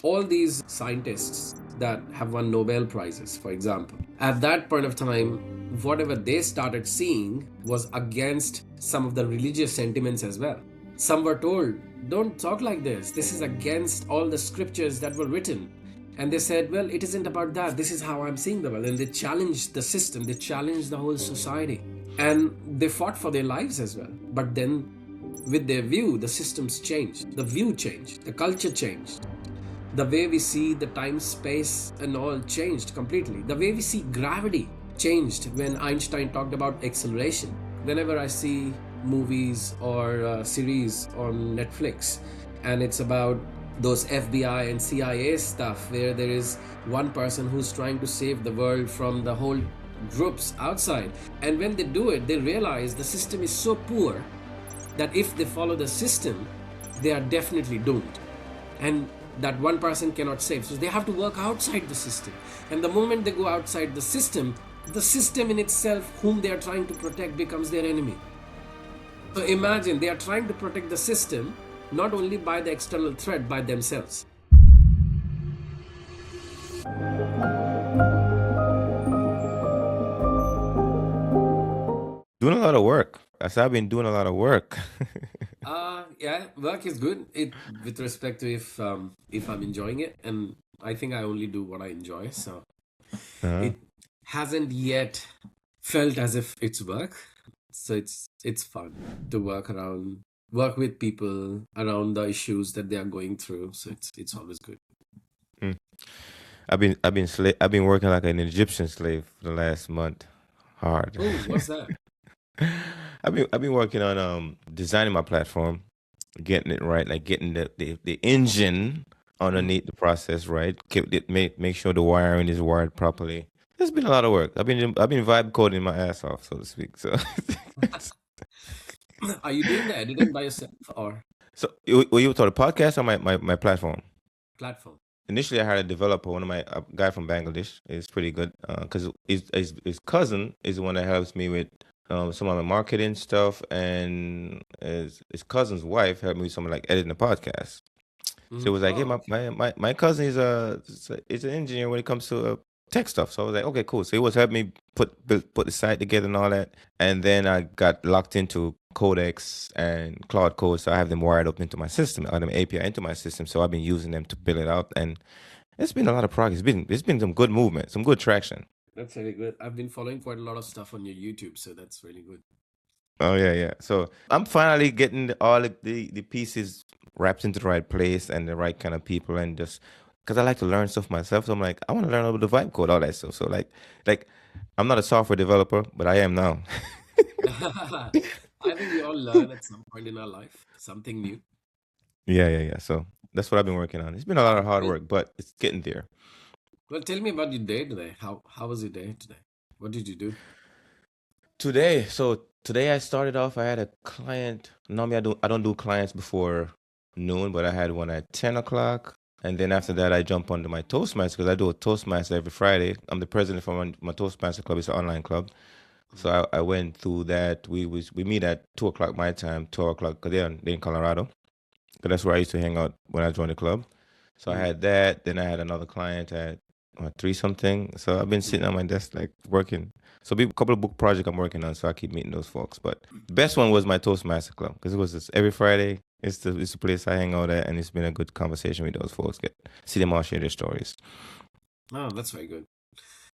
all these scientists that have won Nobel Prizes, for example, at that point of time, whatever they started seeing was against some of the religious sentiments as well. Some were told, don't talk like this. This is against all the scriptures that were written. And they said, well, it isn't about that. This is how I'm seeing the world. And they challenged the system, they challenged the whole society. And they fought for their lives as well. But then, with their view, the systems changed, the view changed, the culture changed. The way we see the time, space, and all changed completely. The way we see gravity changed when Einstein talked about acceleration. Whenever I see movies or series on Netflix and it's about those FBI and CIA stuff where there is one person who's trying to save the world from the whole groups outside, and when they do it, they realize the system is so poor that if they follow the system, they are definitely doomed. And that one person cannot save. So they have to work outside the system. And the moment they go outside the system in itself, whom they are trying to protect, becomes their enemy. So imagine they are trying to protect the system not only by the external threat, by themselves. Doing a lot of work. I said I've been doing a lot of work. Yeah, work is good. It with respect to if I'm enjoying it, and I think I only do what I enjoy. So Uh-huh. it hasn't yet felt as if it's work. So it's fun to work with people around the issues that they are going through. So it's always good. Mm. I've been working like an Egyptian slave for the last month. Hard. Oh, what's that? I've been working on designing my platform, getting it right, like getting the engine underneath the process right. Make sure the wiring is wired properly. It's been a lot of work. I've been vibe coding my ass off, so to speak. So Are you doing the editing by yourself or so you talk the podcast or my platform? platform? Initially, I had a developer, one of my a guy from Bangladesh. Is pretty good because his cousin is the one that helps me with some of my marketing stuff, and his cousin's wife helped me with some like editing the podcast. So it was like, hey, Oh, okay. my cousin is an engineer when it comes to tech stuff. So I was like, okay, cool. So he was helping me put the site together and all that. And then I got locked into Codex and Cloud Code, so I have them wired up into my system, or them API into my system. So I've been using them to build it out, and it's been a lot of progress. It's been some good movement, some good traction. That's really good. I've been following quite a lot of stuff on your YouTube, so that's really good. Oh yeah, yeah. So I'm finally getting all of the pieces wrapped into the right place and the right kind of people, and just because I like to learn stuff myself. So I'm like, I want to learn about the vibe code, all that stuff. So like I'm not a software developer, but I am now. I think we all learn at some point in our life something new. Yeah, yeah, yeah. So that's what I've been working on. It's been a lot of hard Well, work, but it's getting there. well, tell me about your day today. How was your day today? What did you do? Today I started off. I had a client. Normally I don't do clients before noon, but I had one at 10 o'clock, and then after that I jump onto my Toastmaster because I do a Toastmaster every Friday. I'm the president for my Toastmaster club. It's an online club. So I went through that. We meet at 2 o'clock my time, 12 o'clock because they're in Colorado. Because that's where I used to hang out when I joined the club. So I Mm-hmm. had that. Then I had another client at 3 something. So I've been sitting on my desk like working. So a couple of book projects I'm working on. So I keep meeting those folks. But the best one was my Toastmaster club because it was just every Friday. It's the place I hang out at, and it's been a good conversation with those folks. See them all share their stories. Oh, that's very good.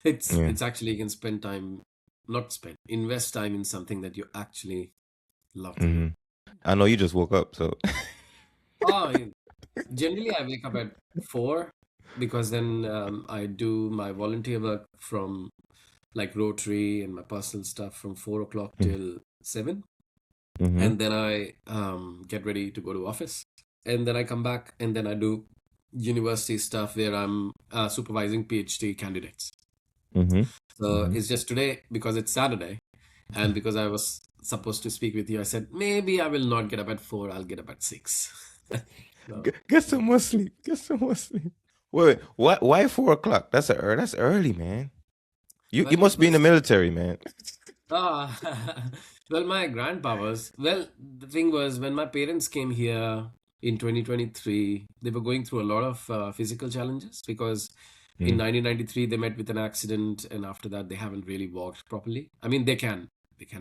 Yeah. It's actually you can spend time, not spend, invest time in something that you actually love to do. Hmm. I know you just woke up, so. Oh, generally I wake up at 4 because then I do my volunteer work from like Rotary and my personal stuff from 4 o'clock till 7. Mm-hmm. And then I get ready to go to office. And then I come back and then I do university stuff where I'm supervising PhD candidates. Mm-hmm. So Mm-hmm. it's just today because it's Saturday and because I was supposed to speak with you, I said maybe I will not get up at 4, I'll get up at 6. So, Get some more sleep. Get some more sleep. Wait, why 4 o'clock? That's early, man. You well, must be in the because military, man. well, my grandpa was, well, the thing was when my parents came here, in 2023, they were going through a lot of physical challenges because in Mm. 1993 they met with an accident, and after that they haven't really walked properly. I mean, they can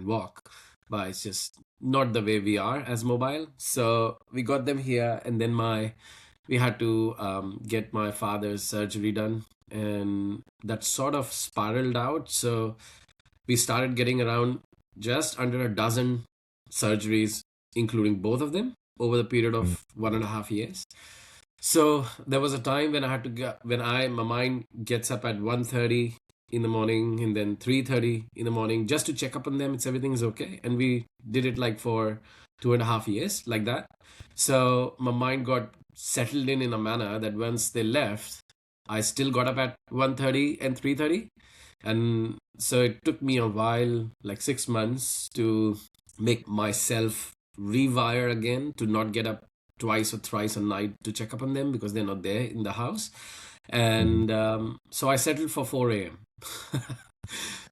walk, but it's just not the way we are as mobile. So we got them here, and then we had to get my father's surgery done, and that sort of spiraled out. So we started getting around just under a dozen surgeries, including both of them, over the period Mm. of 1.5 years. So there was a time when I had to get when I my mind gets up at 1:30 in the morning and then 3:30 in the morning just to check up on them. It's everything is okay, and we did it like for 2.5 years like that. So my mind got settled in a manner that once they left, I still got up at 1:30 and 3:30, and so it took me a while, like 6 months, to make myself rewire again to not get up twice or thrice a night to check up on them because they're not there in the house. Mm. And so I settled for 4 a.m.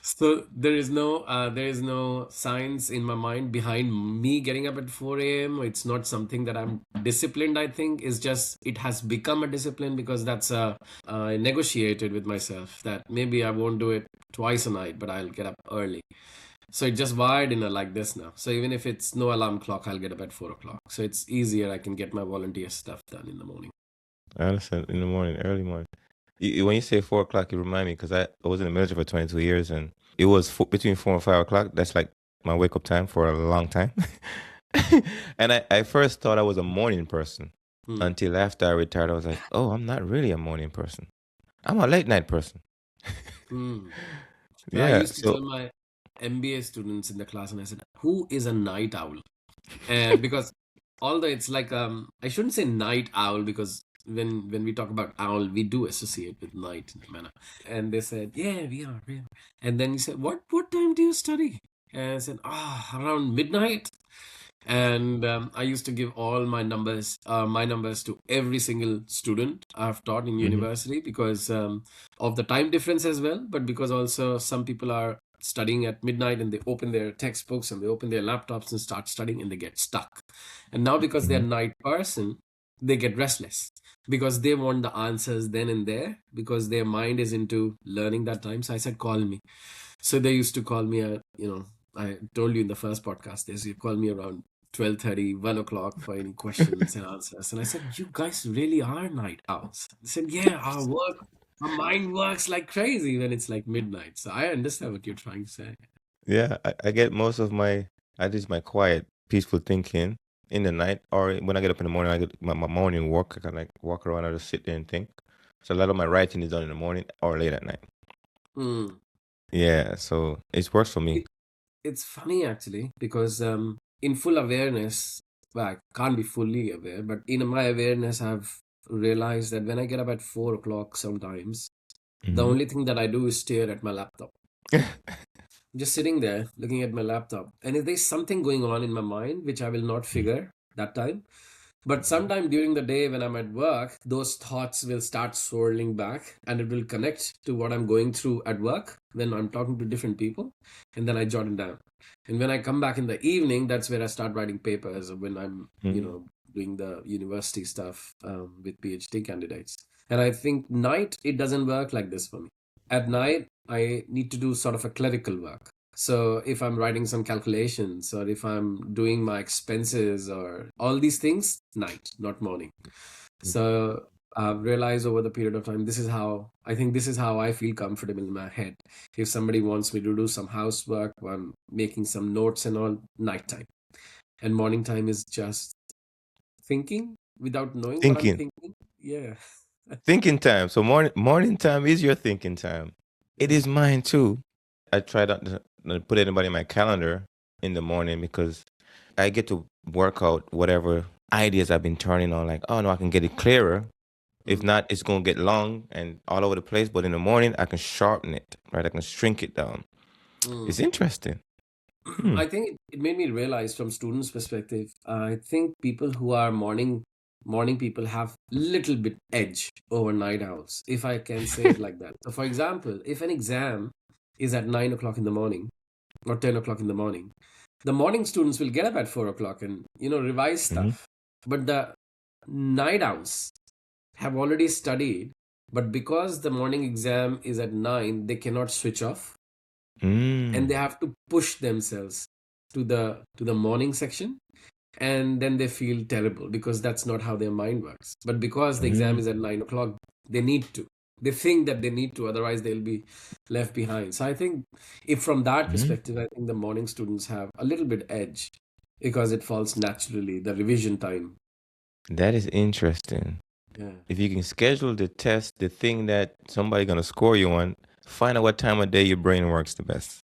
So there is no science in my mind behind me getting up at 4 a.m. It's not something that I'm disciplined. I think it's just it has become a discipline because that's I negotiated with myself that maybe I won't do it twice a night, but I'll get up early. So it just wired in a like this now. So even if it's no alarm clock, I'll get up at 4 o'clock. So it's easier. I can get my volunteer stuff done in the morning. I understand in the morning, early morning. When you say 4 o'clock, you remind me because I was in the military for 22 years and it was between 4 and 5 o'clock. That's like my wake up time for a long time. And I first thought I was a morning person Hmm. until after I retired. I was like, oh, I'm not really a morning person. I'm a late night person. Hmm. But I Yeah. used to So, tell my MBA students in the class, and I said, "Who is a night owl?" Because although it's like I shouldn't say night owl because when we talk about owl, we do associate with night in a manner. And they said, "Yeah, we are, we are." And then he said, "What time do you study?" And I said, around midnight." And I used to give all my numbers to every single student I've taught in mhm. university because of the time difference as well, but because also some people are studying at midnight and they open their textbooks and they open their laptops and start studying and they get stuck. And now because they're Mhm. night person, they get restless because they want the answers then and there because their mind is into learning that time. So I said, call me. So they used to call me I told you in the first podcast, they used to call me around 12:30, 1 o'clock for any questions and answers. And I said, you guys really are night owls. They said, yeah, our mind works like crazy when it's like midnight. So I understand what you're trying to say. Yeah, I get most of I just my quiet, peaceful thinking in the night or when I get up in the morning, I get my morning walk. I can like walk around, I just sit there and think. So a lot of my writing is done in the morning or late at night. Hmm. Yeah, so it works for me. It, it's funny actually because in full awareness, well, I can't be fully aware, but in my awareness, I've realized that when I get up at 4 o'clock sometimes, the Hmm. only thing that I do is stare at my laptop. Just sitting there looking at my laptop. And if there's something going on in my mind, which I will not figure that time, but sometime during the day when I'm at work, those thoughts will start swirling back and it will connect to what I'm going through at work when I'm talking to different people. And then I jot it down. And when I come back in the evening, that's where I start writing papers or when I'm, doing the university stuff with PhD candidates. And I think night, it doesn't work like this for me. At night, I need to do sort of a clerical work. So if I'm writing some calculations or if I'm doing my expenses or all these things, night, not morning. So I've realized over the period of time, this is how I feel comfortable in my head. If somebody wants me to do some housework, or I'm making some notes and all, nighttime. And morning time is just thinking without knowing what I'm Thinking. thinking. Yeah. Thinking time. So morning time is your thinking time. It Yeah. is mine too. I try not to put anybody in my calendar in the morning because I get to work out whatever ideas I've been turning on. Like, oh no, I can get it clearer. If Mm. not, it's gonna get long and all over the place. But in the morning, I can sharpen it. Right, I can shrink it down. It's Mm. interesting. Hmm. I think it made me realize from students' perspective, I think people who are morning people have little bit edge over night owls, if I can say it like that. So for example, if an exam is at 9 o'clock in the morning or 10 o'clock in the morning, the morning students will get up at 4 o'clock and revise Hmm. stuff. But the night owls have already studied, but because the morning exam is at 9, they cannot switch off, and they Mm. have to push themselves to the morning section, and then they feel terrible because that's not how their mind works. But because the exam Mm. is at 9 o'clock, they need to. They think that they need to, otherwise they'll be left behind. So I think, if from that Mm. perspective, I think the morning students have a little bit edge because it falls naturally, the revision time. That is interesting. Yeah. If you can schedule the test, the thing that somebody gonna score you on, find out what time of day your brain works the best.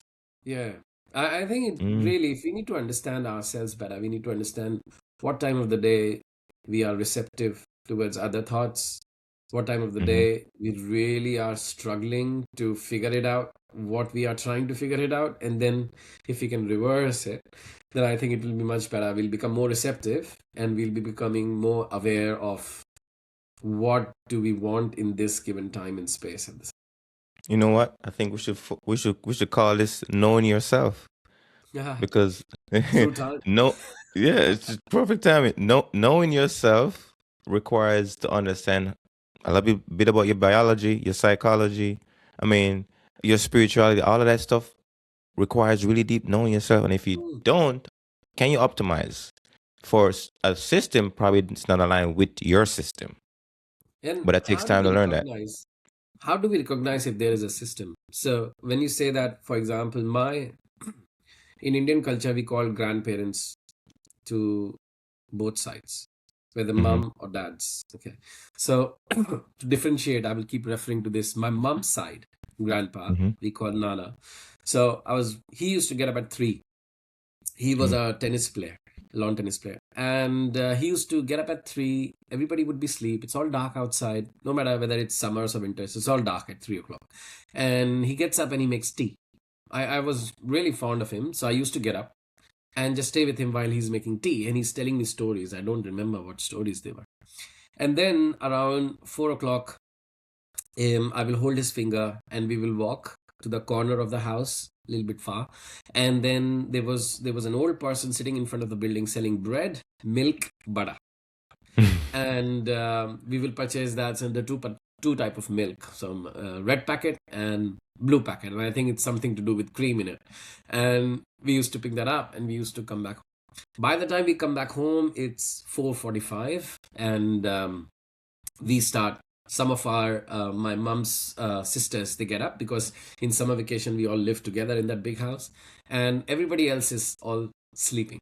Yeah. I think it Mm. really, if we need to understand ourselves better, we need to understand what time of the day we are receptive towards other thoughts, what time of the Mm-hmm. day we really are struggling to figure it out, what we are trying to figure it out. And then if we can reverse it, then I think it will be much better. We'll become more receptive, and we'll be becoming more aware of what do we want in this given time and space at this. You know what? I think we should call this knowing yourself, Yeah, because through time. no, yeah, it's just perfect timing. Knowing yourself requires to understand a little bit about your biology, your psychology. I mean, your spirituality. All of that stuff requires really deep knowing yourself. And if you Mm. don't, can you optimize for a system? Probably it's not aligned with your system, And but it takes time to learn that. how do we recognize if there is a system? So when you say that, for example, in Indian culture, we call grandparents to both sides, whether Mm-hmm. mom or dads. Okay. So to differentiate, I will keep referring to this. My mom's side, grandpa, Mm-hmm. we call Nana. So he used to get up at 3. He was a tennis player, lawn tennis player, and he used to get up at 3. Everybody would be asleep. It's all dark outside, no matter whether it's summers or winters. It's all dark at 3 o'clock, and he gets up and he makes tea. I was really fond of him, so I used to get up and just stay with him while he's making tea, and he's telling me stories. I don't remember what stories they were. And then around 4 o'clock, I will hold his finger and we will walk to the corner of the house, a little bit far. And then there was an old person sitting in front of the building selling bread, milk, butter, and we will purchase that and the two type of milk, some red packet and blue packet, and I think it's something to do with cream in it. And we used to pick that up and we used to come back. By the time we come back home, it's 4:45, and we start. Some of our my mom's sisters, they get up because in summer vacation we all live together in that big house, and everybody else is all sleeping.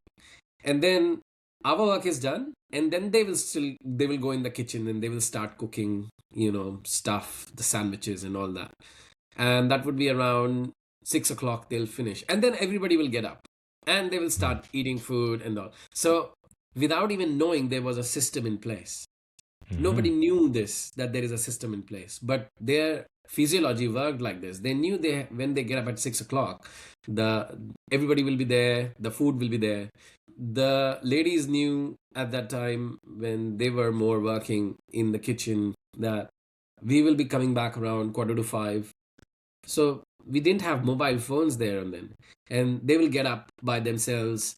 And then our work is done, and then they will go in the kitchen and they will start cooking, stuff, the sandwiches and all that. And that would be around 6 o'clock. They'll finish, and then everybody will get up and they will start eating food and all. So without even knowing, there was a system in place. Nobody knew this, that there is a system in place, but their physiology worked like this. They knew they when they get up at 6 o'clock, the everybody will be there, the food will be there. The ladies knew at that time, when they were more working in the kitchen, that we will be coming back around quarter to 5. So we didn't have mobile phones there and then, and they will get up by themselves.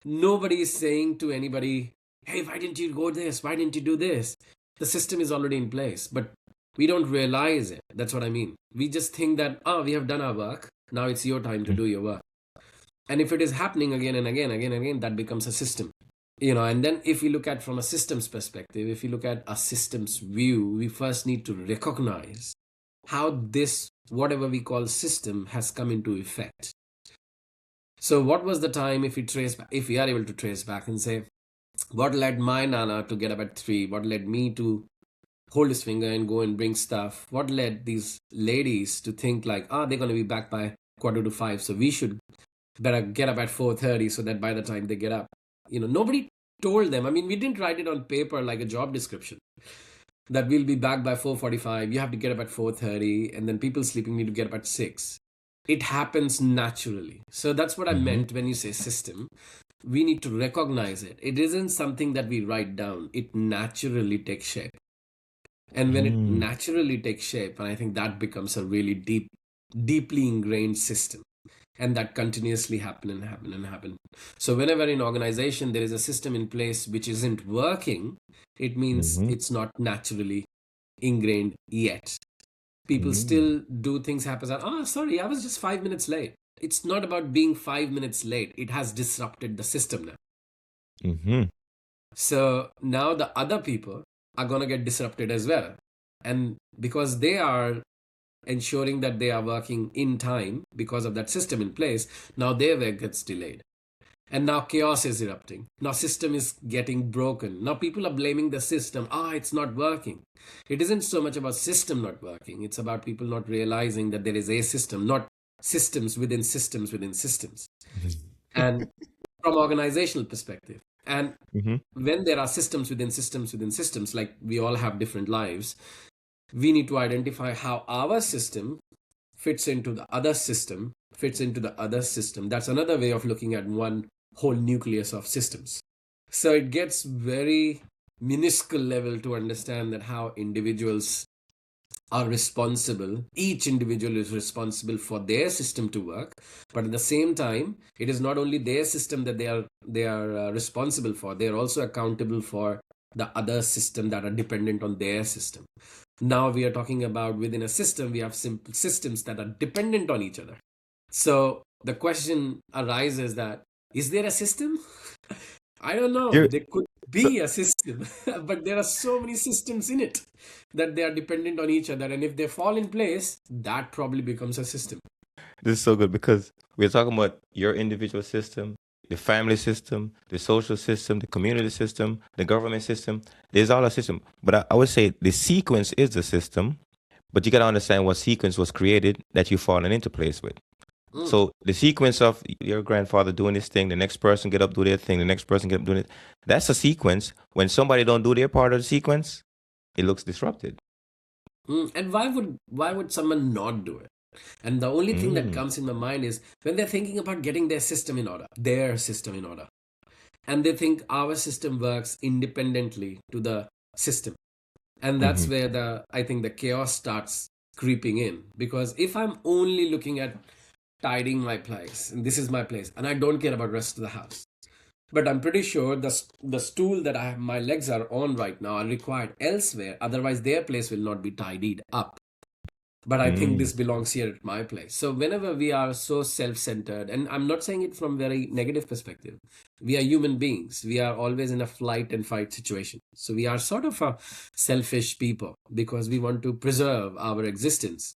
Nobody is saying to anybody, hey, why didn't you go this? Why didn't you do this? The system is already in place, but we don't realize it. That's what I mean. We just think that, oh, we have done our work. Now it's your time to do your work. And if it is happening again and again, again and again, that becomes a system. And then if we look at from a systems perspective, if we look at a systems view, we first need to recognize how this, whatever we call system, has come into effect. So what was the time, if we are able to trace back and say, what led my Nana to get up at 3? What led me to hold his finger and go and bring stuff? What led these ladies to think like, they're going to be back by quarter to 5, so we should better get up at 4:30 so that by the time they get up, nobody told them. I mean, we didn't write it on paper like a job description that we'll be back by 4:45. You have to get up at 4:30, and then people sleeping need to get up at 6. It happens naturally. So that's what I meant when you say system. We need to recognize it. It isn't something that we write down. It naturally takes shape. And when it naturally takes shape, and I think that becomes a really deeply ingrained system. And that continuously happen and happen and happen. So whenever in organization there is a system in place which isn't working, it means Mm-hmm. it's not naturally ingrained yet. People Mm-hmm. still do things happen. Oh, sorry, I was just 5 minutes late. It's not about being 5 minutes late. It has disrupted the system now. Mm-hmm. So now the other people are going to get disrupted as well. And because they are ensuring that they are working in time because of that system in place, now their work gets delayed. And now chaos is erupting. Now system is getting broken. Now people are blaming the system. It's not working. It isn't so much about system not working. It's about people not realizing that there is a system, not systems within systems within systems. And from organizational perspective. And Mm-hmm. when there are systems within systems within systems, like we all have different lives, we need to identify how our system fits into the other system, fits into the other system. That's another way of looking at one whole nucleus of systems. So it gets very minuscule level to understand that how individuals are responsible. Each individual is responsible for their system to work, but at the same time, it is not only their system that they are responsible for. They are also accountable for the other system that are dependent on their system. Now we are talking about within a system, we have simple systems that are dependent on each other. So the question arises that is there a system? I don't know. You're There could be a system, but there are so many systems in it that they are dependent on each other. And if they fall in place, that probably becomes a system. This is so good because we're talking about your individual system, the family system, the social system, the community system, the government system. There's all a system. But I would say the sequence is the system, but you got to understand what sequence was created that you've fallen into place with. Mm, So the sequence of your grandfather doing this thing, the next person get up, do their thing, the next person get up, doing it. That's a sequence. When somebody don't do their part of the sequence, it looks disrupted. And why would someone not do it? And the only thing that Mm. comes in my mind is when they're thinking about getting their system in order, and they think our system works independently to the system. And that's Mm-hmm. where I think the chaos starts creeping in. Because if I'm only looking at tidying my place, and this is my place, and I don't care about rest of the house, but I'm pretty sure the stool that my legs are on right now are required elsewhere. Otherwise, their place will not be tidied up. But I think Mm. this belongs here at my place. So whenever we are so self-centered, and I'm not saying it from very negative perspective, we are human beings. We are always in a flight and fight situation. So we are sort of a selfish people because we want to preserve our existence,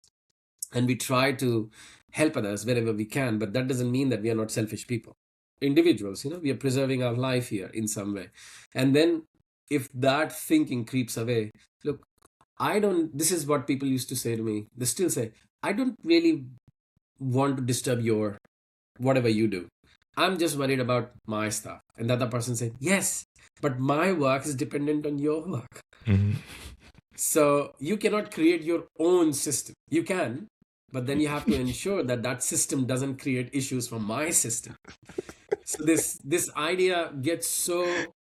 and we try to help others wherever we can. But that doesn't mean that we are not selfish people. Individuals, we are preserving our life here in some way. And then if that thinking creeps away, look, this is what people used to say to me. They still say, I don't really want to disturb your whatever you do. I'm just worried about my stuff. And the other person said, yes, but my work is dependent on your work. Mhm. So you cannot create your own system. You can, but then you have to ensure that that system doesn't create issues for my system. So this idea gets so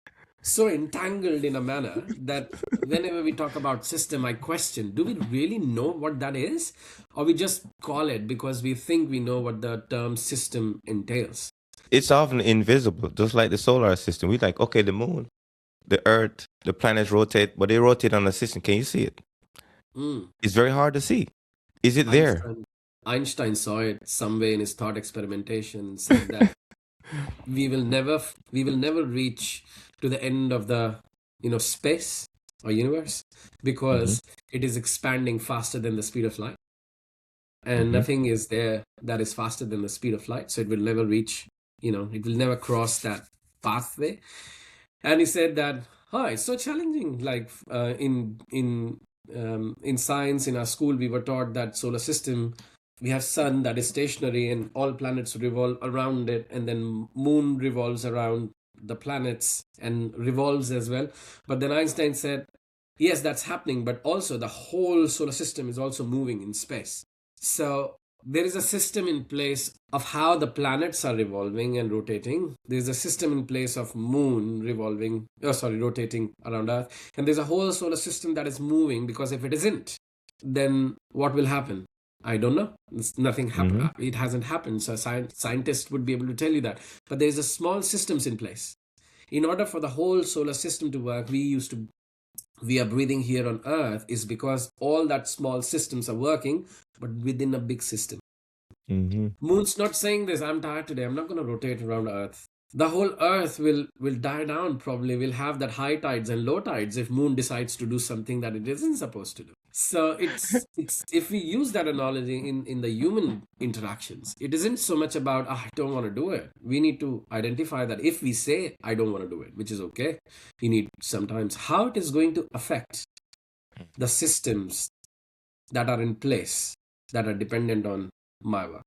entangled in a manner that whenever we talk about system, I question, do we really know what that is? Or we just call it because we think we know what the term system entails? It's often invisible, just like the solar system. We like, okay, the moon, the earth, the planets rotate, but they rotate on a system. Can you see it? Mm. It's very hard to see. Is it there? Einstein, Einstein saw it somewhere in his thought experimentation, said that we will never reach to the end of the space or universe Mm-hmm. because it is expanding faster than the speed of light, and Mm-hmm. nothing is there that is faster than the speed of light, so it will never reach, it will never cross that pathway. And he said that, it's so challenging. Like in science, in our school, we were taught that solar system, we have sun that is stationary and all planets revolve around it, and then moon revolves around the planets and revolves as well. But then Einstein said, yes, that's happening, but also the whole solar system is also moving in space. So there is a system in place of how the planets are revolving and rotating. There's a system in place of moon rotating around Earth. And there's a whole solar system that is moving, because if it isn't, then what will happen? I don't know. Nothing happened. Mm-hmm. It hasn't happened. So scientists would be able to tell you that. But there's a small systems in place. In order for the whole solar system to work, we are breathing here on Earth is because all that small systems are working, but within a big system. Mm-hmm. Moon's not saying this. I'm tired today. I'm not going to rotate around Earth. The whole Earth will die down. Probably will have that high tides and low tides if Moon decides to do something that it isn't supposed to do. So it's if we use that analogy in the human interactions, it isn't so much about I don't want to do it. We need to identify that if we say I don't want to do it, which is okay, we need sometimes how it is going to affect the systems that are in place that are dependent on my work.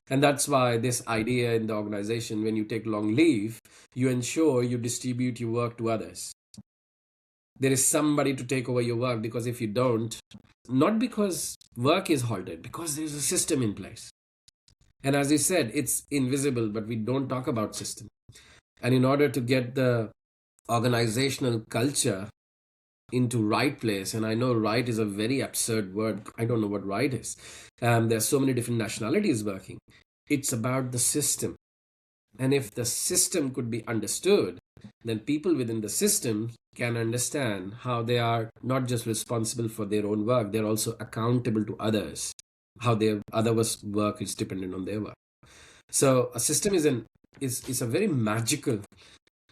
And that's why this idea in the organization, when you take long leave, you ensure you distribute your work to others. There is somebody to take over your work, because if you don't, not because work is halted, because there's a system in place. And as you said, it's invisible, but we don't talk about system. And in order to get the organizational culture into right place, and I know right is a very absurd word. I don't know what right is. There's so many different nationalities working. It's about the system. And if the system could be understood, then people within the system can understand how they are not just responsible for their own work, they're also accountable to others, how their others' work is dependent on their work. So a system is a very magical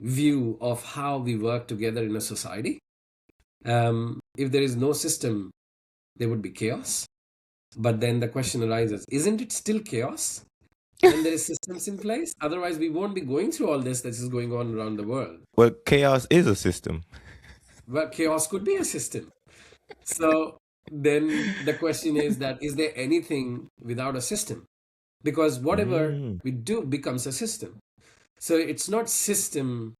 view of how we work together in a society. If there is no system, there would be chaos. But then the question arises, isn't it still chaos when there is systems in place? Otherwise, we won't be going through all this that is going on around the world. Well, chaos is a system. Well, chaos could be a system. So then the question is that is there anything without a system? Because whatever we do becomes a system. So it's not system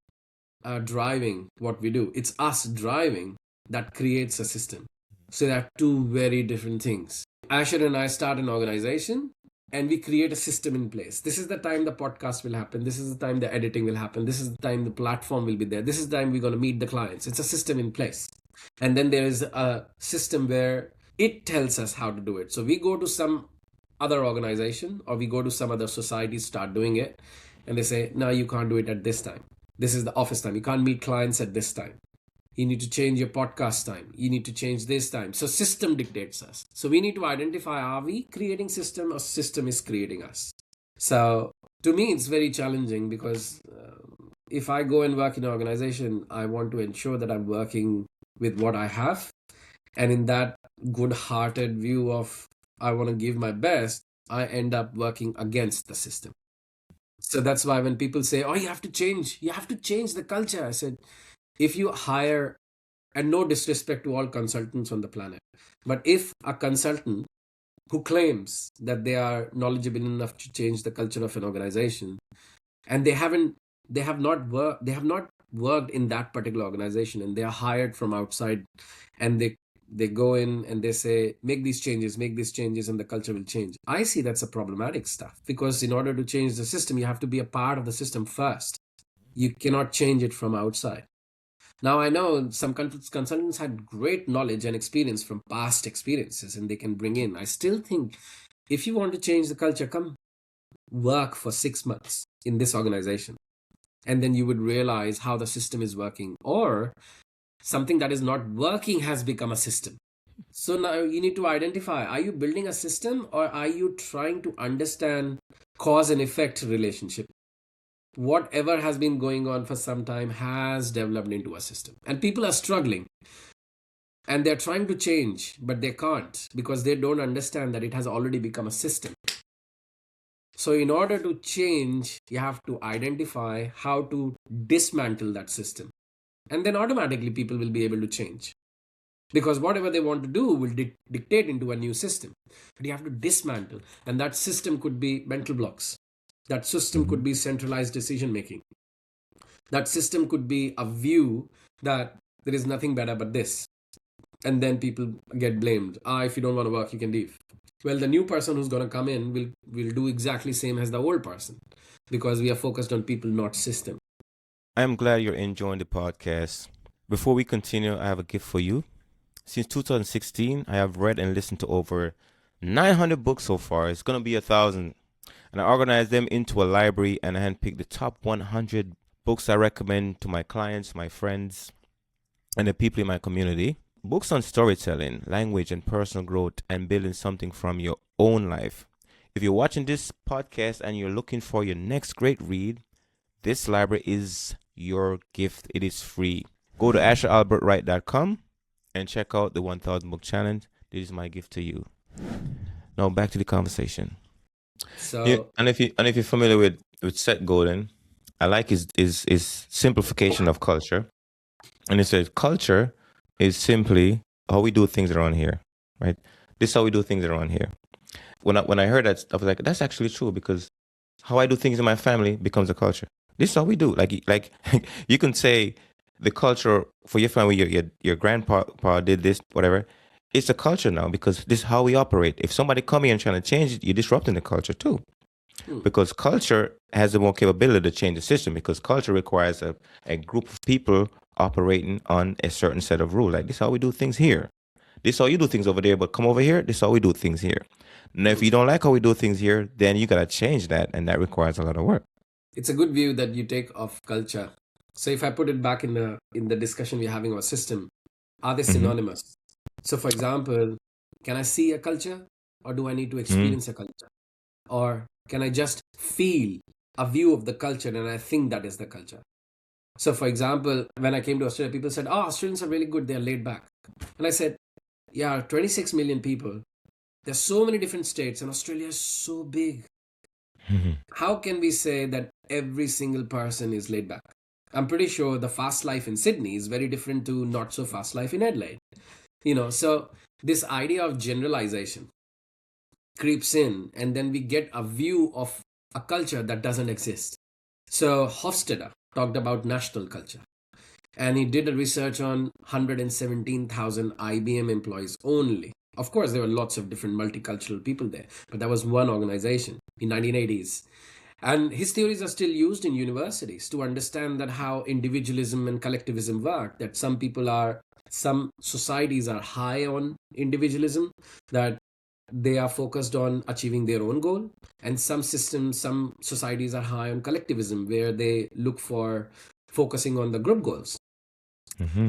driving what we do. It's us driving that creates a system. So there are two very different things. Asher and I start an organization and we create a system in place. This is the time the podcast will happen. This is the time the editing will happen. This is the time the platform will be there. This is the time we're going to meet the clients. It's a system in place. And then there is a system where it tells us how to do it. So we go to some other organization or we go to some other society, start doing it. And they say, no, you can't do it at this time. This is the office time. You can't meet clients at this time. You need to change your podcast time. You need to change this time. So system dictates us. So we need to identify, are we creating system or system is creating us? So to me, it's very challenging because if I go and work in an organization, I want to ensure that I'm working with what I have. And in that good-hearted view of I want to give my best, I end up working against the system. So that's why when people say, oh, you have to change the culture. I said, if you hire, and no disrespect to all consultants on the planet, but if a consultant who claims that they are knowledgeable enough to change the culture of an organization, and they have not worked in that particular organization, and they are hired from outside, and they go in and they say, make these changes, and the culture will change. I see that's a problematic stuff, because in order to change the system, you have to be a part of the system first. You cannot change it from outside. Now, I know some consultants had great knowledge and experience from past experiences, and they can bring in. I still think if you want to change the culture, come work for 6 months in this organization, and then you would realize how the system is working, or something that is not working has become a system. So now you need to identify, are you building a system or are you trying to understand cause and effect relationship? Whatever has been going on for some time has developed into a system. And people are struggling. And they're trying to change, but they can't because they don't understand that it has already become a system. So in order to change, you have to identify how to dismantle that system. And then automatically people will be able to change. Because whatever they want to do will dictate into a new system. But you have to dismantle. And that system could be mental blocks. That system could be centralized decision making. That system could be a view that there is nothing better but this. And then people get blamed. If you don't want to work, you can leave. Well, the new person who's going to come in will do exactly same as the old person, because we are focused on people, not system. I'm glad you're enjoying the podcast. Before we continue, I have a gift for you. Since 2016, I have read and listened to over 900 books so far. It's gonna be 1,000. And I organized them into a library and I handpicked the top 100 books I recommend to my clients, my friends, and the people in my community. Books on storytelling, language, and personal growth, and building something from your own life. If you're watching this podcast and you're looking for your next great read, this library is your gift. It is free. Go to asheralbertwright.com and check out the 1000 book challenge. This is my gift to you. Now back to the conversation. So And if you're familiar with Seth Godin, I like his simplification of culture. And it says culture is simply how we do things around here, right? This is how we do things around here. When I heard that, I was like, that's actually true, because how I do things in my family becomes a culture. This is how we do. Like you can say the culture for your family, your grandpa did this, whatever. It's a culture now because this is how we operate. If somebody come here and trying to change it, you're disrupting the culture too. Because culture has the more capability to change the system, because culture requires a group of people operating on a certain set of rules. Like, this is how we do things here. This is how you do things over there, but come over here, this is how we do things here. Now, if you don't like how we do things here, then you got to change that, and that requires a lot of work. it's a good view that you take of culture. So if I put it back in the discussion we're having about system, are they synonymous? So for example, can I see a culture, or do I need to experience a culture? Or can I just feel a view of the culture and I think that is the culture? So for example, when I came to Australia, people said, oh, Australians are really good, they're laid back. And I said, yeah, 26 million people. There's so many different states and Australia is so big. How can we say that every single person is laid back? I'm pretty sure the fast life in Sydney is very different to not so fast life in Adelaide. So this idea of generalization creeps in, and then we get a view of a culture that doesn't exist. So Hofstede talked about national culture, and he did a research on 117,000 IBM employees only. Of course, there were lots of different multicultural people there, but that was one organization in 1980s. And his theories are still used in universities to understand that how individualism and collectivism work, that some societies are high on individualism, that they are focused on achieving their own goal, and some societies are high on collectivism, where they look for focusing on the group goals.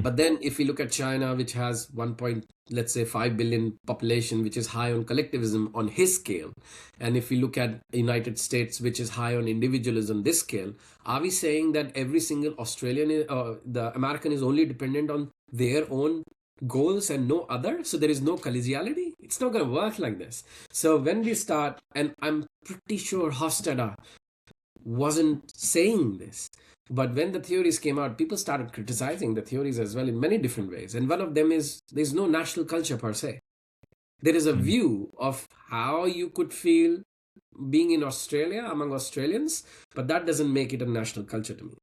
But then if we look at China, which has let's say 5 billion population, which is high on collectivism on his scale, and if we look at United States, which is high on individualism, this scale, are we saying that every single Australian, the American, is only dependent on their own goals and no other? So there is no collegiality? It's not going to work like this. So when we start, and I'm pretty sure Hofstede wasn't saying this, but when the theories came out, people started criticizing the theories as well in many different ways. And one of them is there's no national culture per se. There is a view of how you could feel being in Australia among Australians, but that doesn't make it a national culture to me.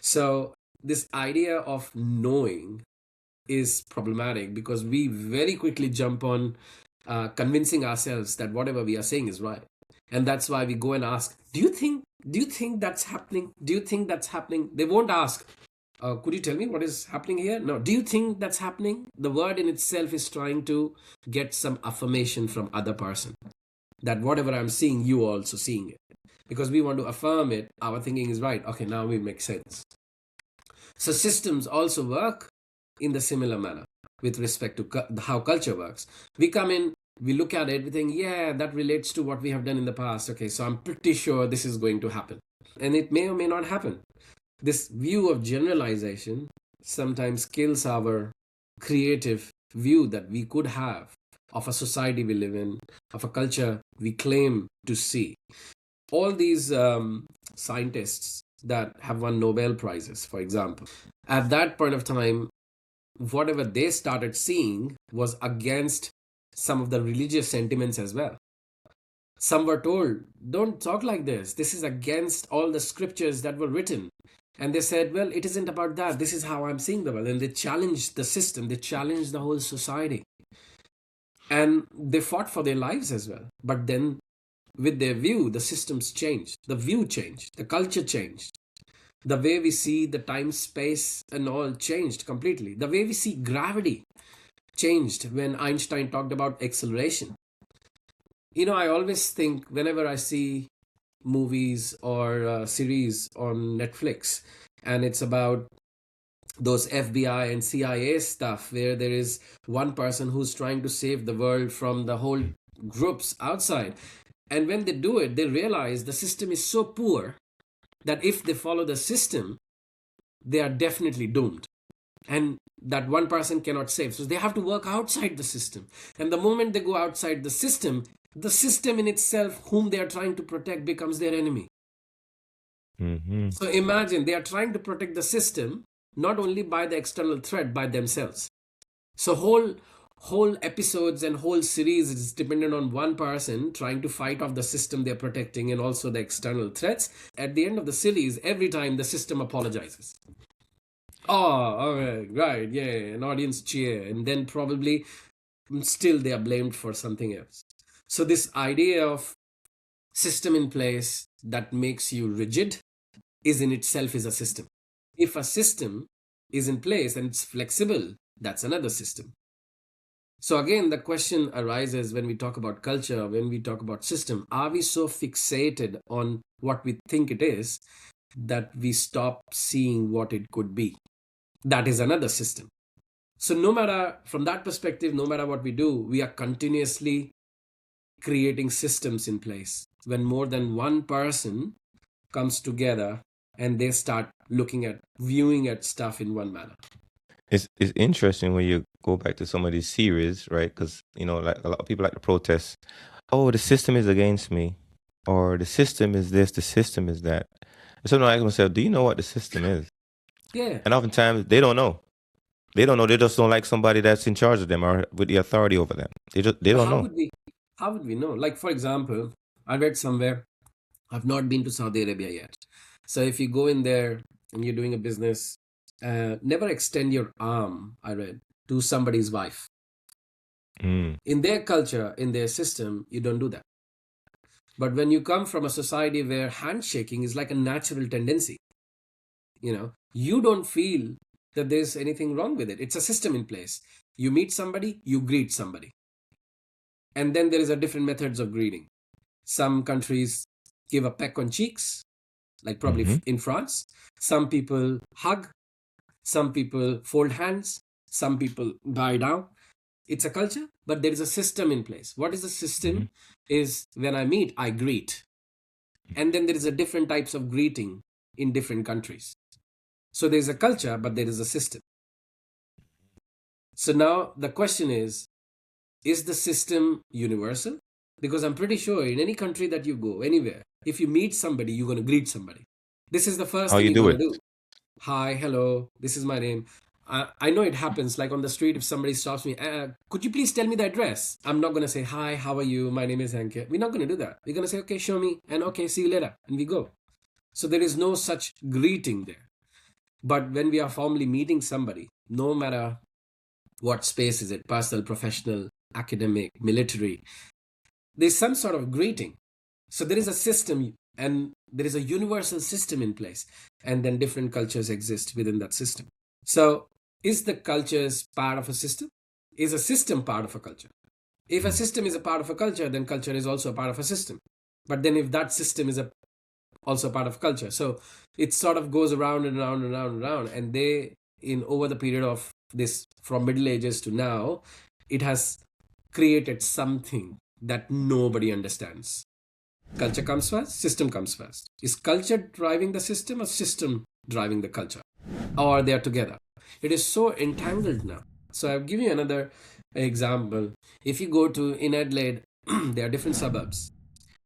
So this idea of knowing is problematic, because we very quickly jump on convincing ourselves that whatever we are saying is right. And that's why we go and ask, do you think that's happening? Do you think that's happening? They won't ask, could you tell me what is happening here? No, do you think that's happening? The word in itself is trying to get some affirmation from other person, that whatever I'm seeing, you are also seeing it. Because we want to affirm it, our thinking is right. Okay, now we make sense. So systems also work in the similar manner with respect to how culture works. We come in, we look at it, we think, yeah, that relates to what we have done in the past. Okay, so I'm pretty sure this is going to happen. And it may or may not happen. This view of generalization sometimes kills our creative view that we could have of a society we live in, of a culture we claim to see. All these scientists that have won Nobel Prizes, for example, at that point of time, whatever they started seeing was against some of the religious sentiments as well. Some were told, don't talk like this. This is against all the scriptures that were written. And they said, well, it isn't about that. This is how I'm seeing the world. And they challenged the system. They challenged the whole society. And they fought for their lives as well. But then with their view, the systems changed. The view changed. The culture changed. The way we see the time, space, and all changed completely. The way we see gravity changed when Einstein talked about acceleration. I always think whenever I see movies or series on Netflix, and it's about those FBI and CIA stuff where there is one person who's trying to save the world from the whole groups outside. And when they do it, they realize the system is so poor that if they follow the system, they are definitely doomed. And that one person cannot save. So they have to work outside the system. And the moment they go outside the system in itself, whom they are trying to protect, becomes their enemy. Mm-hmm. So imagine they are trying to protect the system not only by the external threat, by themselves. So whole episodes and whole series is dependent on one person trying to fight off the system they're protecting and also the external threats. At the end of the series, every time the system apologizes. Oh, okay, right, yeah, an audience cheer, and then probably still they are blamed for something else. So this idea of system in place that makes you rigid is in itself is a system. If a system is in place and it's flexible, that's another system. So again, the question arises when we talk about culture, when we talk about system, are we so fixated on what we think it is that we stop seeing what it could be? That is another system. So no matter, from that perspective, no matter what we do, we are continuously creating systems in place. When more than one person comes together and they start viewing at stuff in one manner. It's interesting when you go back to some of these series, right? Because like a lot of people like to protest. Oh, the system is against me, or the system is this, the system is that. And sometimes I ask myself, do you know what the system is? Yeah. And oftentimes they don't know. They don't know. They just don't like somebody that's in charge of them or with the authority over them. They don't know. How would we know? Like, for example, I read somewhere, I've not been to Saudi Arabia yet. So if you go in there and you're doing a business, never extend your arm, I read, to somebody's wife. Mm. In their culture, in their system, you don't do that. But when you come from a society where handshaking is like a natural tendency, you don't feel that there's anything wrong with it. It's a system in place. You meet somebody, you greet somebody. And then there is a different methods of greeting. Some countries give a peck on cheeks, like probably in France. Some people hug. Some people fold hands. Some people bow down. It's a culture, but there is a system in place. What is the system? Is when I meet, I greet. And then there is a different types of greeting in different countries. So there's a culture, but there is a system. So now the question is the system universal? Because I'm pretty sure in any country that you go, anywhere, if you meet somebody, you're going to greet somebody. This is the first thing you're going to do. Hi, hello, this is my name. I know it happens, like on the street, if somebody stops me, could you please tell me the address? I'm not going to say, hi, how are you? My name is Ankit. We're not going to do that. We're going to say, okay, show me, and okay, see you later. And we go. So there is no such greeting there. But when we are formally meeting somebody, no matter what space is it, personal, professional, academic, military, there's some sort of greeting. So there is a system and there is a universal system in place, and then different cultures exist within that system. So is the cultures part of a system? Is a system part of a culture? If a system is a part of a culture, then culture is also a part of a system. But then if that system is also part of culture, so it sort of goes around and around and around and around, and they, in over the period of this, from Middle Ages to now, it has created something that nobody understands. Culture comes first, system comes first. Is culture driving the system or system driving the culture? Or they are together? It is so entangled now. So I'll give you another example. If you go to in Adelaide, there are different suburbs.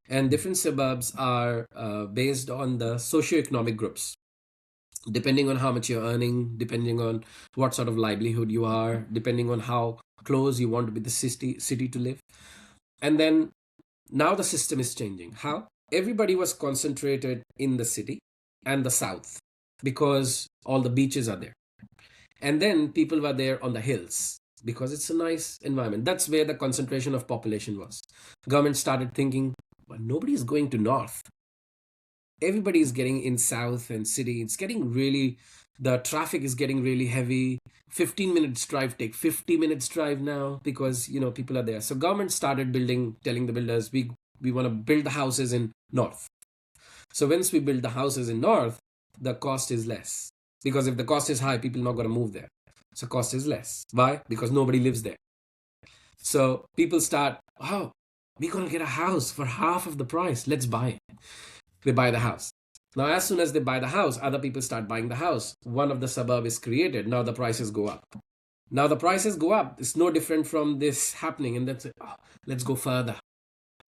And different suburbs are based on the socioeconomic groups. Depending on how much you're earning, depending on what sort of livelihood you are, depending on how close you want to be the city to live. And then now the system is changing. How? Everybody was concentrated in the city and the south because all the beaches are there. And then people were there on the hills because it's a nice environment. That's where the concentration of population was. Government started thinking, well, nobody is going to north. Everybody is getting in south and city. It's getting really The traffic is getting really heavy. 15 minutes drive take 50 minutes drive now because people are there. So government started telling the builders, we want to build the houses in north. So once we build the houses in north, the cost is less, because if the cost is high, people are not going to move there. So cost is less. Why? Because nobody lives there. So people start, oh, we're going to get a house for half of the price, let's buy it. They buy the house. Now, as soon as they buy the house, other people start buying the house. One of the suburb is created. Now the prices go up. Now the prices go up. It's no different from this happening. And that's it. Oh, let's go further.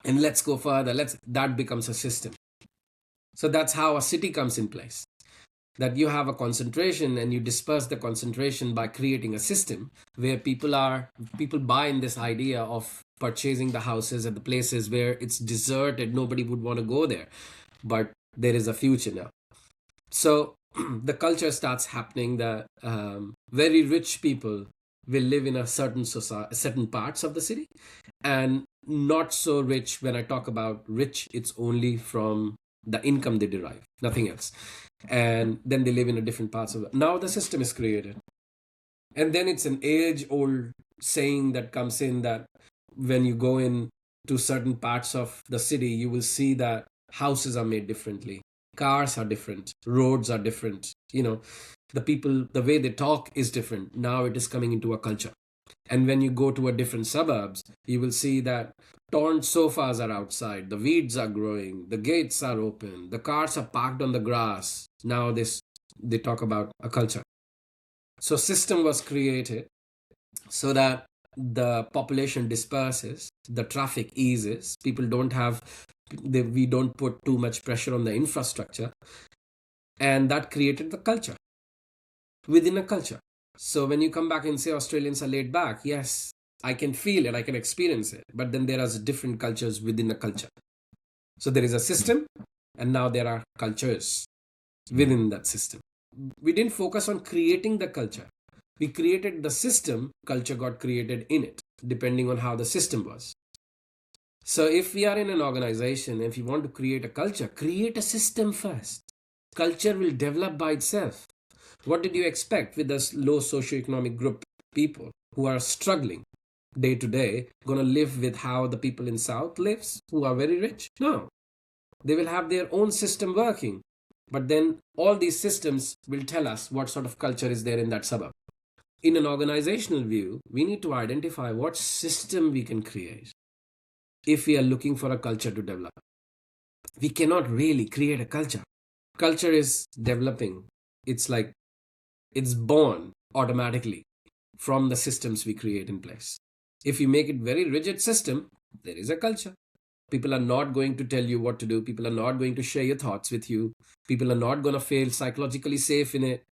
And let's go further. That becomes a system. So that's how a city comes in place. That you have a concentration and you disperse the concentration by creating a system where people buy in this idea of purchasing the houses at the places where it's deserted. Nobody would want to go there. But there is a future now. So the culture starts happening that very rich people will live in a certain parts of the city, and not so rich. When I talk about rich, it's only from the income they derive, nothing else. And then they live in a different parts of it. Now the system is created. And then it's an age-old saying that comes in, that when you go in to certain parts of the city, you will see that houses are made differently, cars are different, roads are different, the people, the way they talk is different. Now it is coming into a culture. And when you go to a different suburbs, you will see that torn sofas are outside, the weeds are growing, the gates are open, the cars are parked on the grass. Now they talk about a culture. So system was created so that the population disperses, the traffic eases, we don't put too much pressure on the infrastructure, and that created the culture within a culture. So when you come back and say Australians are laid back, yes, I can feel it, I can experience it, but then there are different cultures within a culture. So there is a system, and now there are cultures within that system. We didn't focus on creating the culture. We created the system, culture got created in it, depending on how the system was. So if we are in an organization, if you want to create a culture, create a system first. Culture will develop by itself. What did you expect with this low socioeconomic group people who are struggling day to day, going to live with how the people in South lives, who are very rich? No. They will have their own system working. But then all these systems will tell us what sort of culture is there in that suburb. In an organizational view, we need to identify what system we can create if we are looking for a culture to develop. We cannot really create a culture. Culture is developing. It's born automatically from the systems we create in place. If you make it very rigid system, there is a culture. People are not going to tell you what to do. People are not going to share your thoughts with you. People are not going to feel psychologically safe in it.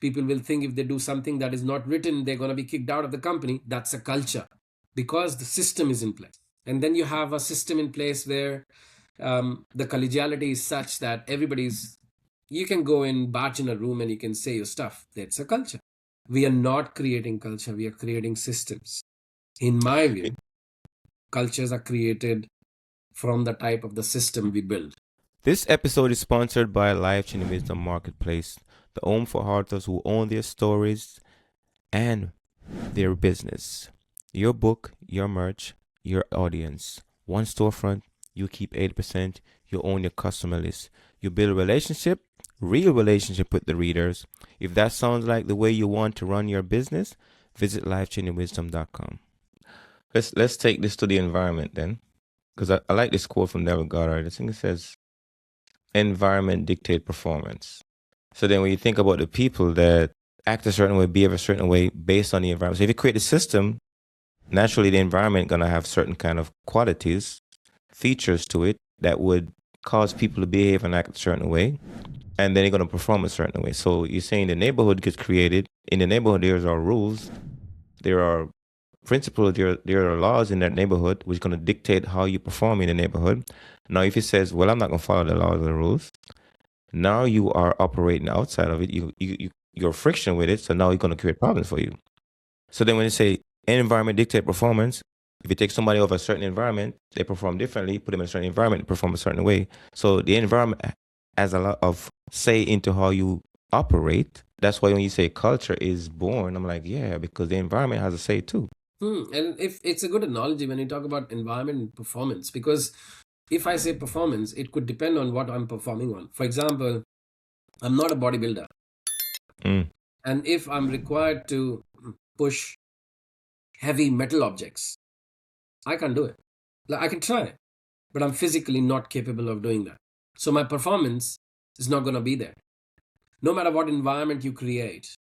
People will think if they do something that is not written, they're going to be kicked out of the company. That's a culture, because the system is in place. And then you have a system in place where the collegiality is such that you can go and barge in a room and you can say your stuff. That's a culture. We are not creating culture. We are creating systems. In my view, cultures are created from the type of the system we build. This episode is sponsored by Life Changing Wisdom Marketplace, the home for authors who own their stories and their business. Your book, your merch, your audience. One storefront, you keep 80%, you own your customer list. You build a real relationship with the readers. If that sounds like the way you want to run your business, visit lifechangingwisdom.com. Let's take this to the environment then, because I like this quote from Neville Goddard. I think it says, environment dictate performance. So then when you think about the people that act a certain way, behave a certain way based on the environment. So if you create a system, naturally the environment going to have certain kind of qualities, features to it that would cause people to behave and act a certain way. And then they're going to perform a certain way. So you're saying the neighborhood gets created. In the neighborhood, there are rules. There are principles. There are laws in that neighborhood which are going to dictate how you perform in the neighborhood. Now, if it says, well, I'm not going to follow the laws or the rules, now you are operating outside of it. You're friction with it. So now it's going to create problems for you. So then when you say environment dictate performance, if you take somebody over a certain environment, they perform differently. Put them in a certain environment, they perform a certain way. So the environment has a lot of say into how you operate. that's why when you say culture is born, I'm like, yeah, because the environment has a say too. And if it's a good analogy when you talk about environment and performance, because if I say performance, it could depend on what I'm performing on. For example, I'm not a bodybuilder. Mm. And if I'm required to push heavy metal objects, I can't do it. Like, I can try, but I'm physically not capable of doing that. So my performance is not going to be there. No matter what environment you create,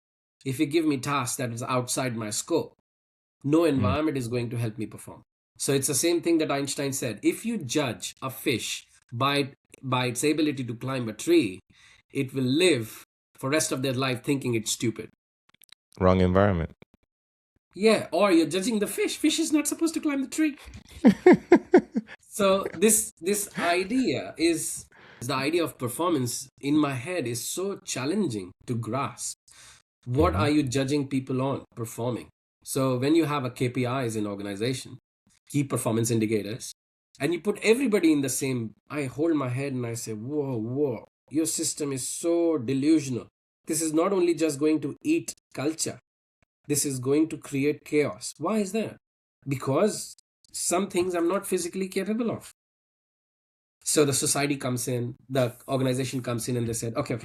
if you give me tasks that is outside my scope, no Mm. environment is going to help me perform. So it's the same thing that Einstein said. If you judge a fish by its ability to climb a tree, it will live for rest of their life thinking it's stupid. Wrong environment. Yeah, or you're judging the fish. Fish is not supposed to climb the tree. So this idea is the idea of performance in my head is so challenging to grasp. What Mhm. are you judging people on performing? So when you have a KPIs in organization, key performance indicators, and you put everybody in the same, I hold my head and I say, whoa, your system is so delusional. This is not only just going to eat culture, this is going to create chaos. Why is that? Because some things I'm not physically capable of. So the society comes in, the organization comes in, and they said, okay,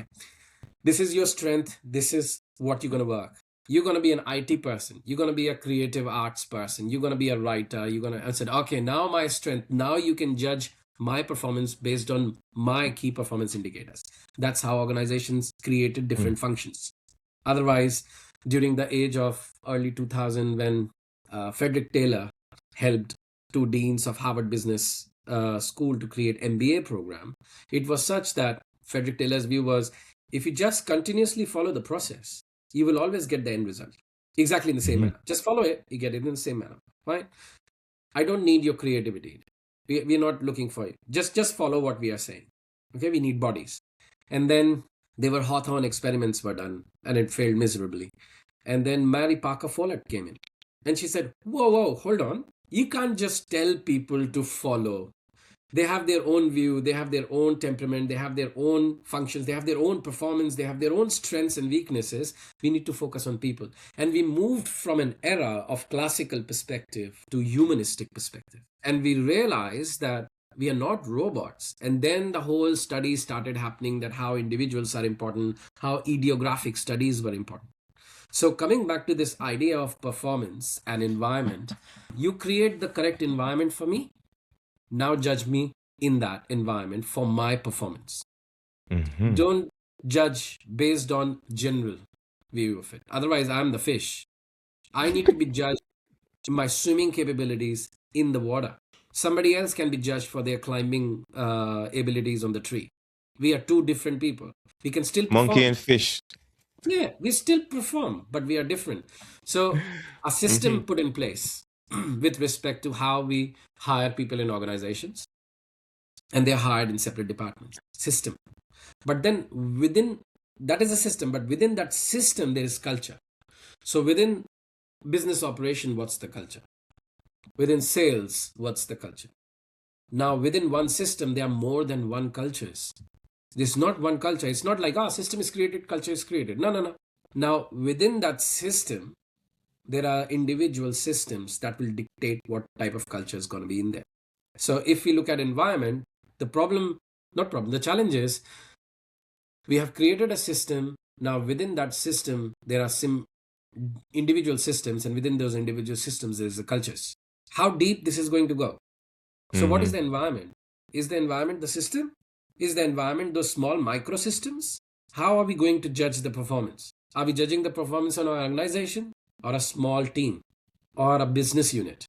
this is your strength. This is what you're going to work. You're going to be an IT person. You're going to be a creative arts person. You're going to be a writer. You're going to, I said, okay, now my strength, now you can judge my performance based on my key performance indicators. That's how organizations created Mm. different functions. Otherwise, during the age of early 2000, when Frederick Taylor helped two deans of Harvard Business School to create MBA program, it was such that Frederick Taylor's view was, if you just continuously follow the process, you will always get the end result exactly in the same Mhm. manner. Just follow it, you get it in the same manner. Right? I don't need your creativity. We're not looking for it. Just follow what we are saying. Okay, we need bodies. And then there were Hawthorne experiments were done, and it failed miserably. And then Mary Parker Follett came in, and she said, "Whoa, hold on! You can't just tell people to follow. They have their own view, they have their own temperament, they have their own functions, they have their own performance, they have their own strengths and weaknesses. We need to focus on people." And we moved from an era of classical perspective to humanistic perspective, and we realized that we are not robots. And then the whole study started happening, that how individuals are important, how ideographic studies were important. So coming back to this idea of performance and environment, you create the correct environment for me, now judge me in that environment for my performance. Mhm. Don't judge based on general view of it. Otherwise, I'm the fish. I need to be judged in my swimming capabilities in the water. Somebody else can be judged for their climbing abilities on the tree. We are two different people. We can still Monkey perform. and fish. Yeah, we still perform, but we are different. So, a Mhm. system put in place with respect to how we hire people in organizations, and they're hired in separate departments. System. But then within that is a system, but within that system, there is culture. So, within business operation, what's the culture? Within sales, what's the culture? Now, within one system, there are more than one cultures. There's not one culture. It's not like, system is created, culture is created. No. Now, within that system, there are individual systems that will dictate what type of culture is going to be in there. So if we look at environment, the challenge is, we have created a system. Now within that system, there are some individual systems, and within those individual systems, there's the cultures. How deep this is going to go? So what is Mhm. the environment? Is the environment the system? Is the environment those small microsystems? How are we going to judge the performance? Are we judging the performance on an organization, or a small team, or a business unit?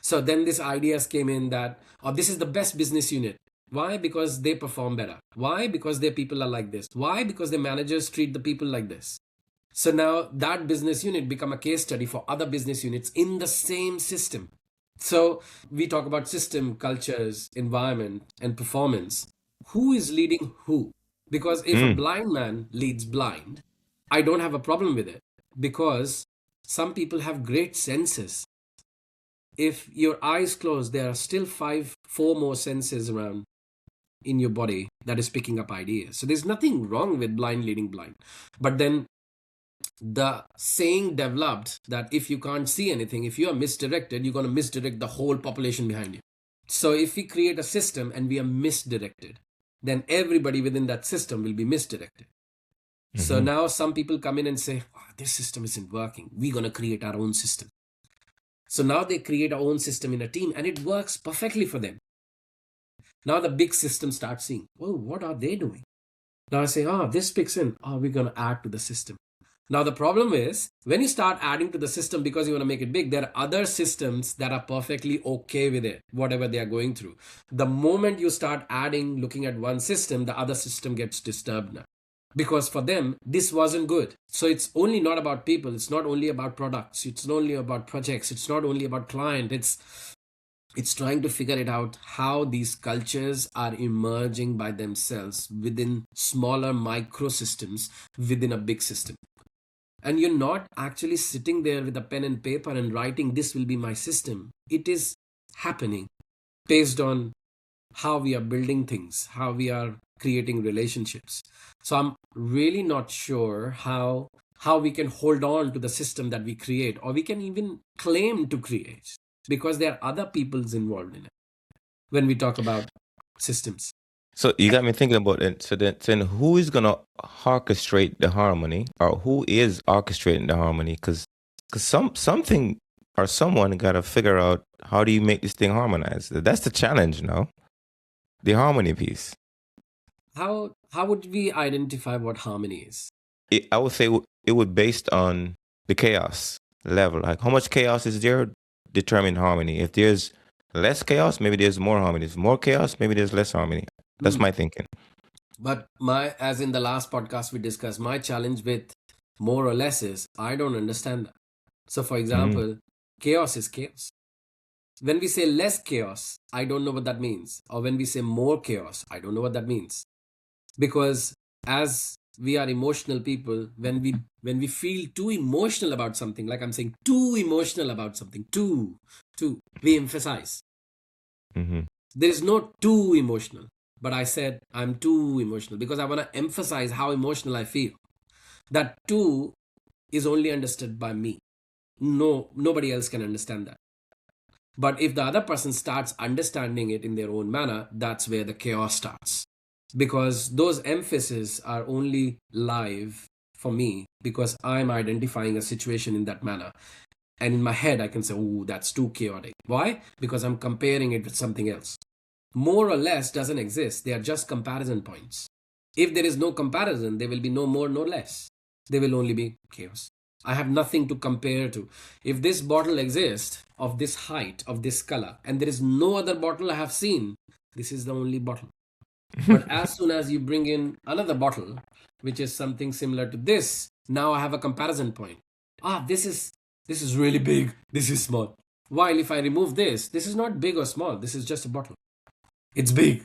So then these ideas came in that, this is the best business unit. Why? Because they perform better. Why? Because their people are like this. Why? Because their managers treat the people like this. So now that business unit become a case study for other business units in the same system. So we talk about system, cultures, environment, and performance. Who is leading who? Because if a Mm. blind man leads blind, I don't have a problem with it, because some people have great senses. If your eyes closed, there are still four more senses around in your body that is picking up ideas. So there's nothing wrong with blind leading blind. But then the saying developed that if you can't see anything, if you are misdirected, you're going to misdirect the whole population behind you. So if we create a system and we are misdirected, then everybody within that system will be misdirected. So now some people come in and say, oh, this system isn't working. We're going to create our own system. So now they create our own system in a team and it works perfectly for them. Now the big system starts seeing, oh, what are they doing? Now I say, oh, this picks in. Oh, we're going to add to the system. Now the problem is when you start adding to the system because you want to make it big, there are other systems that are perfectly okay with it, whatever they are going through. The moment you start adding, looking at one system, the other system gets disturbed now. Because for them, this wasn't good. So it's only not about people. It's not only about products. It's not only about projects. It's not only about client. It's trying to figure it out how these cultures are emerging by themselves within smaller microsystems within a big system. And you're not actually sitting there with a pen and paper and writing, this will be my system. It is happening based on how we are building things, how we are creating relationships. So I'm really not sure how we can hold on to the system that we create, or we can even claim to create, because there are other people's involved in it when we talk about systems. So you got me thinking about it. So then who is going to orchestrate the harmony, or who is orchestrating the harmony? Because something or someone got to figure out, how do you make this thing harmonize? That's the challenge now. The harmony piece. How would we identify what harmony is? I would say it would based on the chaos level. Like how much chaos is there determine harmony. If there's less chaos, maybe there's more harmony. If more chaos, maybe there's less harmony. That's my thinking. But as in the last podcast we discussed, my challenge with more or less is I don't understand that. So for example, chaos is chaos. When we say less chaos, I don't know what that means. Or when we say more chaos, I don't know what that means. Because as we are emotional people, when we feel too emotional about something, like I'm saying, too emotional about something, too, we emphasize. There is no too emotional. But I said I'm too emotional because I want to emphasize how emotional I feel. That too is only understood by me. Nobody else can understand that. But if the other person starts understanding it in their own manner, that's where the chaos starts. Because those emphases are only live for me because I'm identifying a situation in that manner. And in my head, I can say, oh, that's too chaotic. Why? Because I'm comparing it with something else. More or less doesn't exist. They are just comparison points. If there is no comparison, there will be no more, no less. There will only be chaos. I have nothing to compare to. If this bottle exists of this height, of this color, and there is no other bottle I have seen, this is the only bottle. But as soon as you bring in another bottle, which is something similar to this, now I have a comparison point. This is really big. This is small. While if I remove this is not big or small. This is just a bottle. It's big.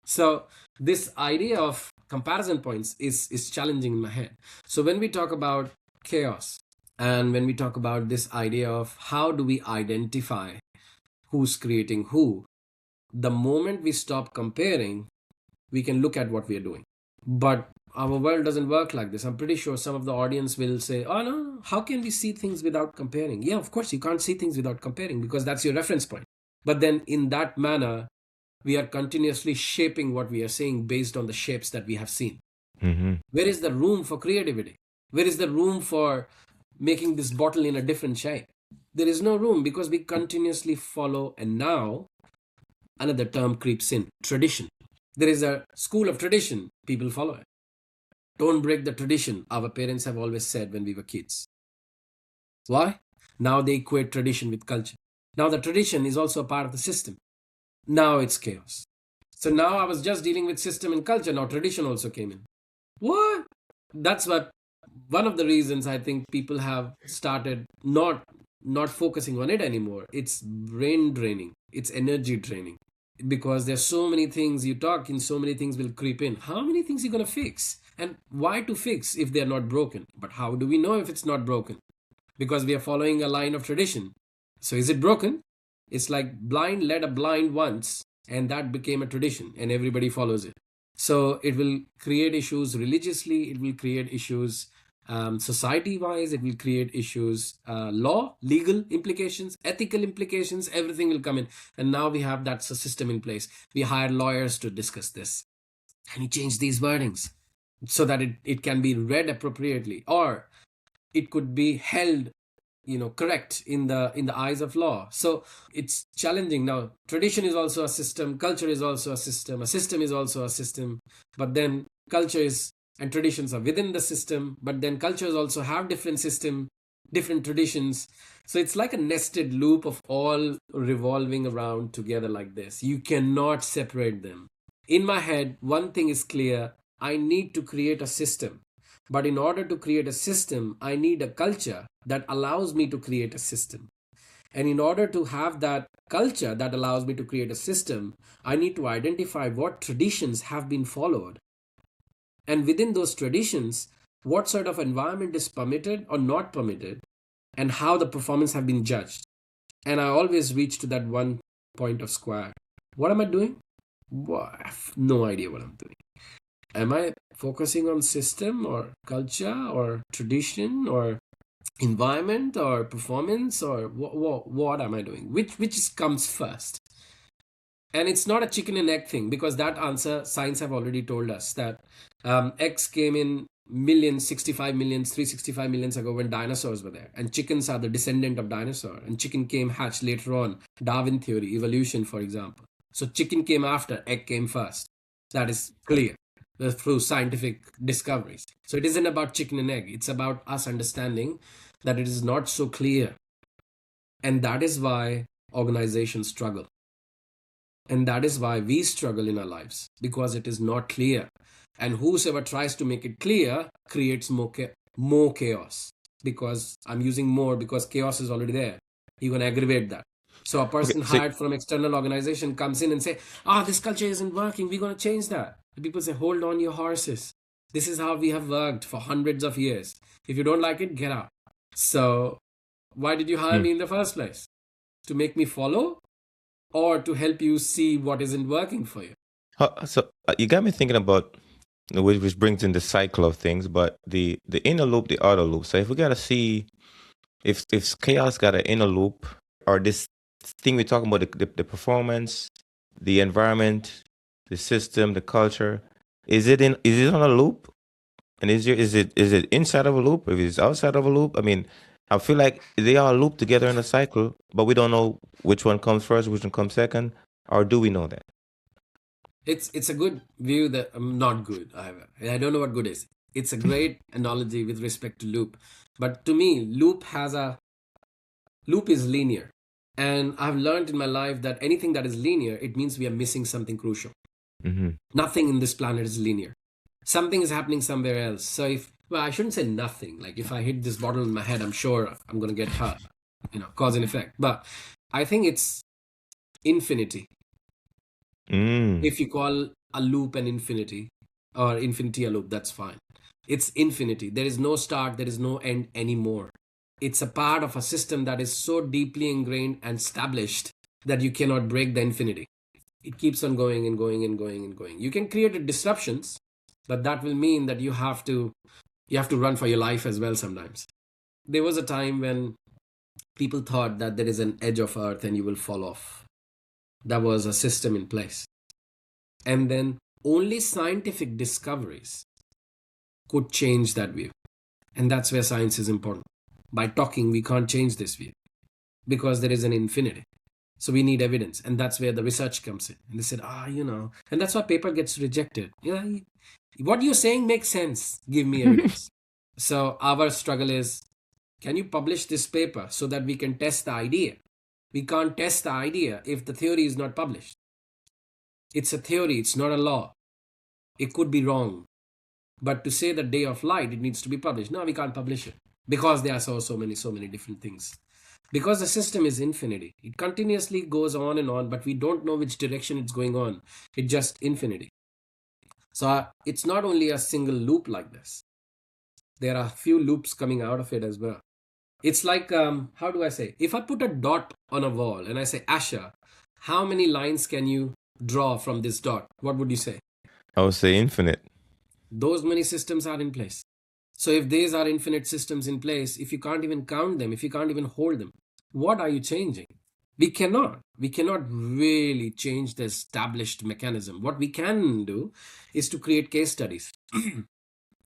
So this idea of comparison points is challenging in my head. So when we talk about chaos and when we talk about this idea of how do we identify who's creating who, the moment we stop comparing, we can look at what we are doing. But our world doesn't work like this. I'm pretty sure some of the audience will say, oh no, how can we see things without comparing? Yeah, of course you can't see things without comparing because that's your reference point. But then in that manner, we are continuously shaping what we are saying based on the shapes that we have seen. Where is the room for creativity? Where is the room for making this bottle in a different shape? There is no room because we continuously follow. And now another term creeps in, tradition. There is a school of tradition. People follow it. Don't break the tradition. Our parents have always said when we were kids. Why? Now they equate tradition with culture. Now the tradition is also a part of the system. Now it's chaos. So now I was just dealing with system and culture. Now tradition also came in. What? That's what one of the reasons I think people have started not focusing on it anymore. It's brain draining. It's energy draining. Because there's so many things you talk and so many things will creep in. How many things are you going to fix? And why to fix if they're not broken? But how do we know if it's not broken? Because we are following a line of tradition. So is it broken? It's like blind led a blind once and that became a tradition and everybody follows it. So it will create issues religiously. It will create issues Society wise, it will create issues, law, legal implications, ethical implications, everything will come in. And now we have that system in place. We hire lawyers to discuss this. Can you change these wordings so that it can be read appropriately, or it could be held correct in the eyes of law? So it's challenging. Now tradition is also a system, culture is also a system is also a system, but then culture is and traditions are within the system, but then cultures also have different system, different traditions. So it's like a nested loop of all revolving around together like this. You cannot separate them. In my head, one thing is clear: I need to create a system. But in order to create a system, I need a culture that allows me to create a system. And in order to have that culture that allows me to create a system, I need to identify what traditions have been followed. And within those traditions, what sort of environment is permitted or not permitted, and how the performance have been judged. And I always reach to that one point of square. What am I doing? Well, I have no idea what I'm doing. Am I focusing on system or culture or tradition or environment or performance, or what am I doing? Which comes first? And it's not a chicken and egg thing, because that answer science have already told us that eggs came in millions, 65 millions, 365 millions ago when dinosaurs were there, and chickens are the descendant of dinosaur, and chicken came hatched later on. Darwin theory, evolution, for example. So chicken came after, egg came first. That is clear through scientific discoveries. So it isn't about chicken and egg. It's about us understanding that it is not so clear. And that is why organizations struggle. And that is why we struggle in our lives, because it is not clear. And whosoever tries to make it clear creates more chaos. Because I'm using more because chaos is already there. You can aggravate that. So a person hired from external organization comes in and say, this culture isn't working, we're going to change that. The people say, hold on your horses. This is how we have worked for hundreds of years. If you don't like it, get out. So why did you hire me in the first place? To make me follow, or to help you see what isn't working for you? So you got me thinking about, which brings in the cycle of things, but the inner loop, the outer loop. So if we got to see if chaos got an inner loop, or this thing we're talking about, the performance, the environment, the system, the culture, is it on a loop? And is it inside of a loop? If it's outside of a loop, I mean, I feel like they all loop together in a cycle, but we don't know which one comes first, which one comes second, or do we know that? It's a good view that not good. I don't know what good is. It's a great analogy with respect to loop, but to me, loop is linear, and I've learned in my life that anything that is linear, it means we are missing something crucial. Nothing in this planet is linear. Something is happening somewhere else. So I shouldn't say nothing. Like if I hit this bottle in my head, I'm sure I'm going to get hurt, cause and effect. But I think it's infinity. If you call a loop an infinity, or infinity a loop, that's fine. It's infinity. There is no start, there is no end anymore. It's a part of a system that is so deeply ingrained and established that you cannot break the infinity. It keeps on going and going and going and going. You can create disruptions, but that will mean that you have to run for your life as well sometimes. There was a time when people thought that there is an edge of earth and you will fall off. That was a system in place. And then only scientific discoveries could change that view. And that's where science is important. By talking, we can't change this view because there is an infinity. So we need evidence. And that's where the research comes in. And they said, and that's why paper gets rejected. What you're saying makes sense. Give me evidence. So our struggle is, can you publish this paper so that we can test the idea? We can't test the idea if the theory is not published. It's a theory, it's not a law. It could be wrong. But to say the day of light, it needs to be published. No, we can't publish it because there are so many different things. Because the system is infinity. It continuously goes on and on, but we don't know which direction it's going on. It's just infinity. So it's not only a single loop like this. There are a few loops coming out of it as well. It's like, how do I say? If I put a dot on a wall and I say, Asha, how many lines can you draw from this dot? What would you say? I would say infinite. Those many systems are in place. So if these are infinite systems in place, if you can't even count them, if you can't even hold them, what are you changing? We cannot really change the established mechanism. What we can do is to create case studies.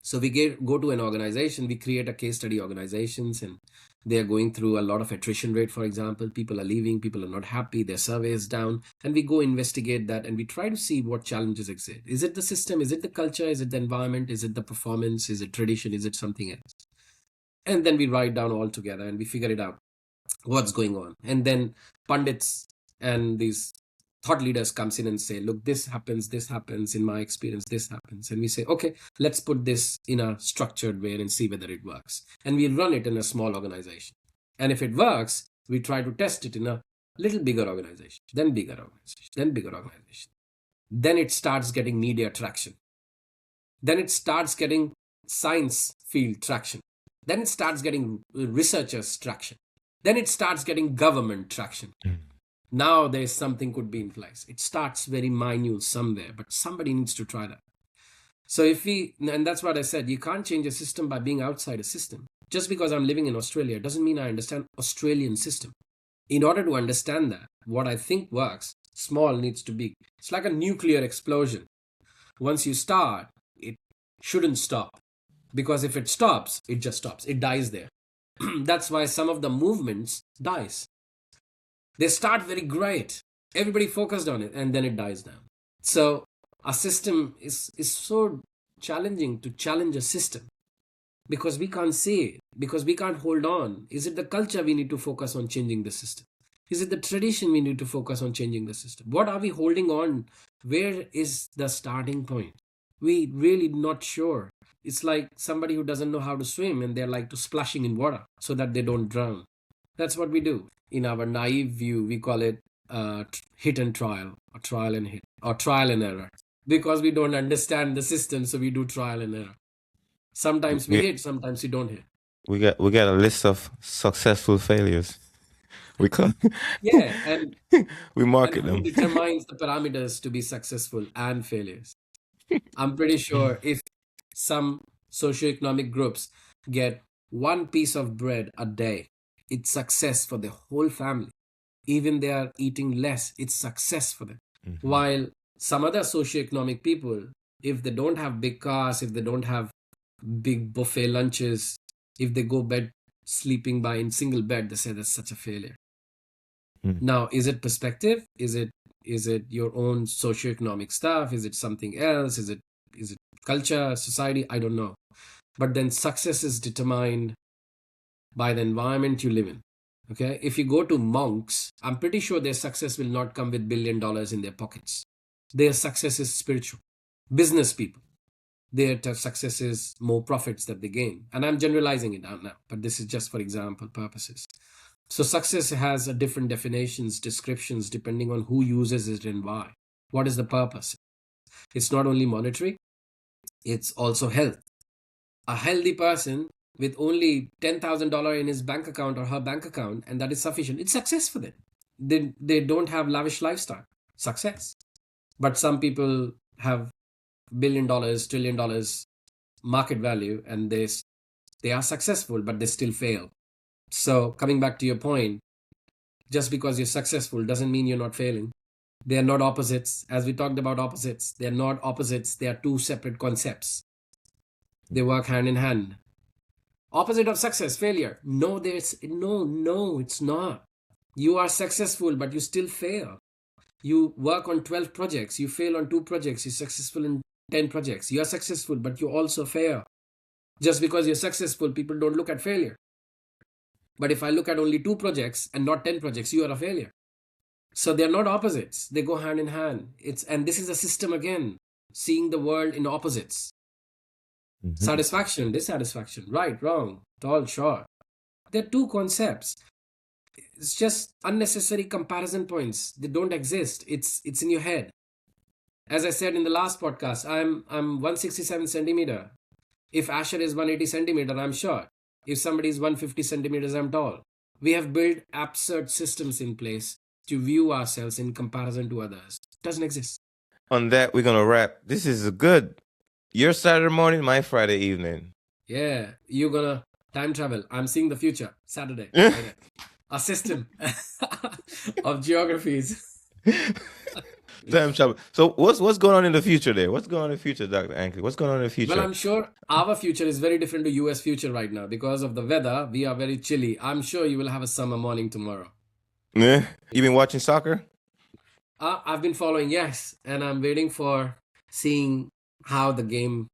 So we go to an organization, we create a case study organizations, and they are going through a lot of attrition rate, for example. People are leaving, people are not happy, their survey is down, and we go investigate that, and we try to see what challenges exist. Is it the system? Is it the culture? Is it the environment? Is it the performance? Is it tradition? Is it something else? And then we write down all together and we figure it out, what's going on. And then pundits and these thought leaders comes in and say, look, this happens in my experience, this happens. And we say, okay, let's put this in a structured way and see whether it works. And we run it in a small organization. And if it works, we try to test it in a little bigger organization, then bigger organization, then bigger organization. Then it starts getting media traction. Then it starts getting science field traction. Then it starts getting researchers traction. Then it starts getting government traction. Now there's something could be in place. It starts very minute somewhere, but somebody needs to try that. So and that's what I said, you can't change a system by being outside a system. Just because I'm living in Australia doesn't mean I understand Australian system. In order to understand that, what I think works, small needs to be. It's like a nuclear explosion. Once you start, it shouldn't stop. Because if it stops, it just stops. It dies there. That's why some of the movements dies. They start very great. Everybody focused on it, and then it dies down. So a system is so challenging to challenge a system because we can't see it, because we can't hold on. Is it the culture we need to focus on changing the system? Is it the tradition we need to focus on changing the system? What are we holding on? Where is the starting point? We really not sure. It's like somebody who doesn't know how to swim and they're like to splashing in water so that they don't drown. That's what we do. In our naive view, we call it hit and trial, or trial and hit, or trial and error. Because we don't understand the system, so we do trial and error. Sometimes we hit, sometimes we don't hit. We got a list of successful failures. We call Yeah, and we market who them. determines the parameters to be successful and failures? I'm pretty sure if some socioeconomic groups get one piece of bread a day, it's success for the whole family. Even they are eating less, it's success for them. While some other socioeconomic people, if they don't have big cars, if they don't have big buffet lunches, if they go bed sleeping by in single bed, they say that's such a failure. Now, is it perspective? Is it your own socioeconomic stuff? Is it something else? Is it culture, society? I don't know. But then success is determined by the environment you live in. Okay, if you go to monks, I'm pretty sure their success will not come with $1 billion in their pockets. Their success is spiritual. Business people, their success is more profits that they gain. And I'm generalizing it out now, but this is just for example purposes. So success has a different definitions, descriptions, depending on who uses it and why. What is the purpose? It's not only monetary, it's also health. A healthy person with only $10,000 in his bank account or her bank account, and that is sufficient, it's success for them. They don't have lavish lifestyle. Success. But some people have $1 billion, $1 trillion market value, and they are successful, but they still fail. So coming back to your point, just because you're successful doesn't mean you're not failing. They are not opposites. As we talked about opposites, they are not opposites. They are two separate concepts. They work hand in hand. Opposite of success, failure. No, it's not. You are successful, but you still fail. You work on 12 projects. You fail on 2 projects. You're successful in 10 projects. You are successful, but you also fail. Just because you're successful, people don't look at failure. But if I look at only 2 projects and not 10 projects, you are a failure. So they're not opposites. They go hand in hand. And this is a system again, seeing the world in opposites. Satisfaction, dissatisfaction, right, wrong, tall, short. They're 2 concepts. It's just unnecessary comparison points. They don't exist. It's in your head. As I said in the last podcast, I'm 167 centimeter. If Asher is 180 centimeter, I'm short. If somebody is 150 centimeters, I'm tall. We have built absurd systems in place to view ourselves in comparison to others. It doesn't exist. On that, we're gonna wrap. This is a good. Your Saturday morning, my Friday evening. Yeah, you're gonna time travel. I'm seeing the future. Saturday, Friday. A system of geographies. Time travel. So what's going on in the future there? What's going on in the future, Dr. Ankit? What's going on in the Well, future? I'm sure our future is very different to US future right now because of the weather. We are very chilly. I'm sure you will have a summer morning tomorrow. Yeah. You been watching soccer? I've been following, yes, and I'm waiting for seeing how the game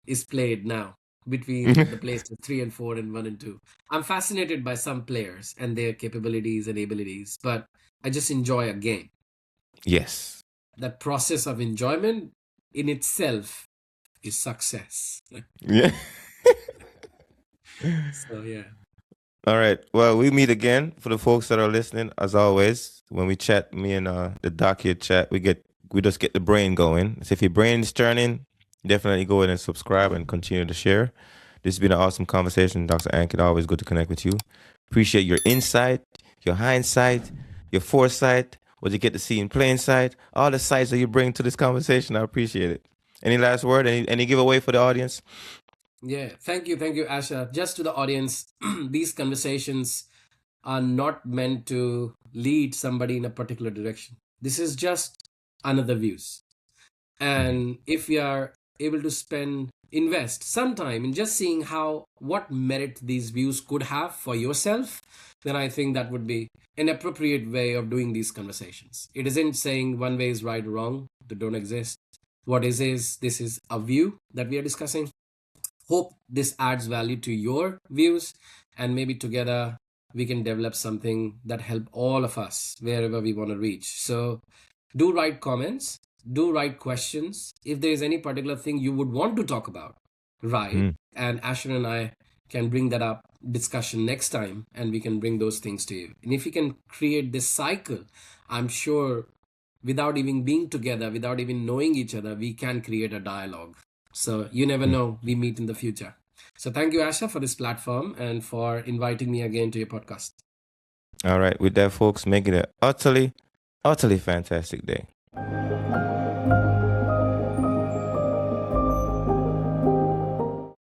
is played now between the places 3 and 4 and 1 and 2. I'm fascinated by some players and their capabilities and abilities, but I just enjoy a game. Yes. That process of enjoyment in itself is success. Yeah. So yeah. All right. Well, we meet again for the folks that are listening. As always, when we chat, me and the doc here chat, we just get the brain going. So if your brain is turning, definitely go ahead and subscribe and continue to share. This has been an awesome conversation, Dr. Ankit. Always good to connect with you. Appreciate your insight, your hindsight, your foresight, what you get to see in plain sight, all the sights that you bring to this conversation. I appreciate it. Any last word? Any giveaway for the audience? Yeah, thank you, Asha. Just to the audience, these conversations are not meant to lead somebody in a particular direction. This is just another views. And if you are able to invest some time in just seeing what merit these views could have for yourself, then I think that would be an appropriate way of doing these conversations. It isn't saying one way is right or wrong, they don't exist. What is this is a view that we are discussing. Hope this adds value to your views, and maybe together we can develop something that help all of us wherever we want to reach. So do write comments, do write questions. If there is any particular thing you would want to talk about, right? And Asher and I can bring that up discussion next time, and we can bring those things to you. And if we can create this cycle, I'm sure without even being together, without even knowing each other, we can create a dialogue. So you never know, we meet in the future. So thank you, Asha, for this platform and for inviting me again to your podcast. All right. With that, folks, make it an utterly, utterly fantastic day.